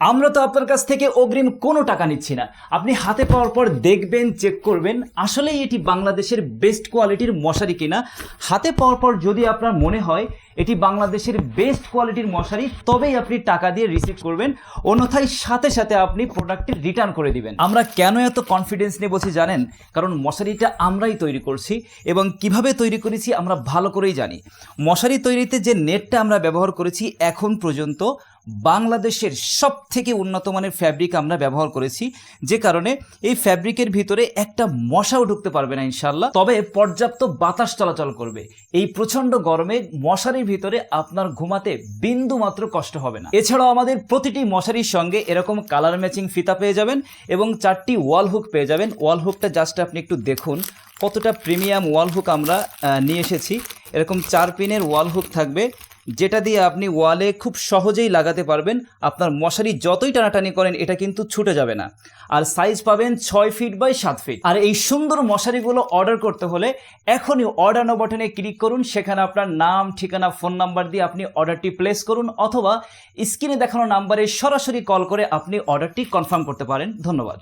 আমরা তো আপনার কাছ থেকে অগ্রিম কোনো টাকা নিচ্ছি না। আপনি হাতে পাওয়ার পর দেখবেন, চেক করবেন আসলেই এটি বাংলাদেশের বেস্ট কোয়ালিটির মশারি কিনা। হাতে পাওয়ার পর যদি আপনার মনে হয় এটি বাংলাদেশের বেস্ট কোয়ালিটির মশারি, তবেই আপনি টাকা দিয়ে রিসিভ করবেন, অন্যথায় সাথে সাথে আপনি প্রোডাক্টটি রিটার্ন করে দিবেন। আমরা কেন এত কনফিডেন্স নিয়ে বলছি জানেন? কারণ মশারিটা আমরাই তৈরি করছি এবং কিভাবে তৈরি করেছি আমরা ভালো করেই জানি। মশারি তৈরিতে যে নেটটা আমরা ব্যবহার করেছি এখন পর্যন্ত বাংলাদেশের সব থেকে উন্নত মানের ফ্যাব্রিক আমরা ব্যবহার করেছি, যে কারণে এই ফ্যাব্রিকের ভিতরে একটা মশাও ঢুকতে পারবে না ইনশাল্লাহ। তবে পর্যাপ্ত বাতাস চলাচল করবে। এই প্রচন্ড গরমে মশারির ভিতরে আপনার ঘুমাতে বিন্দু মাত্র কষ্ট হবে না। এছাড়াও আমাদের প্রতিটি মশারির সঙ্গে এরকম কালার ম্যাচিং ফিতা পেয়ে যাবেন এবং 4টি ওয়াল হুক পেয়ে যাবেন। ওয়াল হুকটা জাস্ট আপনি একটু দেখুন কতটা প্রিমিয়াম ওয়াল হুক আমরা নিয়ে এসেছি। এরকম 4 পিনের ওয়াল হুক থাকবে, যেটা দিয়ে আপনি ওয়ালে খুব সহজেই লাগাতে পারবেন। আপনার মশারি যতই টানাটানি করেন এটা কিন্তু ছুটে যাবে না। আর সাইজ পাবেন 6 ফিট বাই 7 ফিট। আর এই সুন্দর মশারিগুলো অর্ডার করতে হলে এখনই অর্ডার নাও বাটনে ক্লিক করুন। সেখানে আপনার নাম, ঠিকানা, ফোন নাম্বার দিয়ে আপনি অর্ডারটি প্লেস করুন, অথবা স্ক্রিনে দেখানো নাম্বারে সরাসরি কল করে আপনি অর্ডারটি কনফার্ম করতে পারেন। ধন্যবাদ।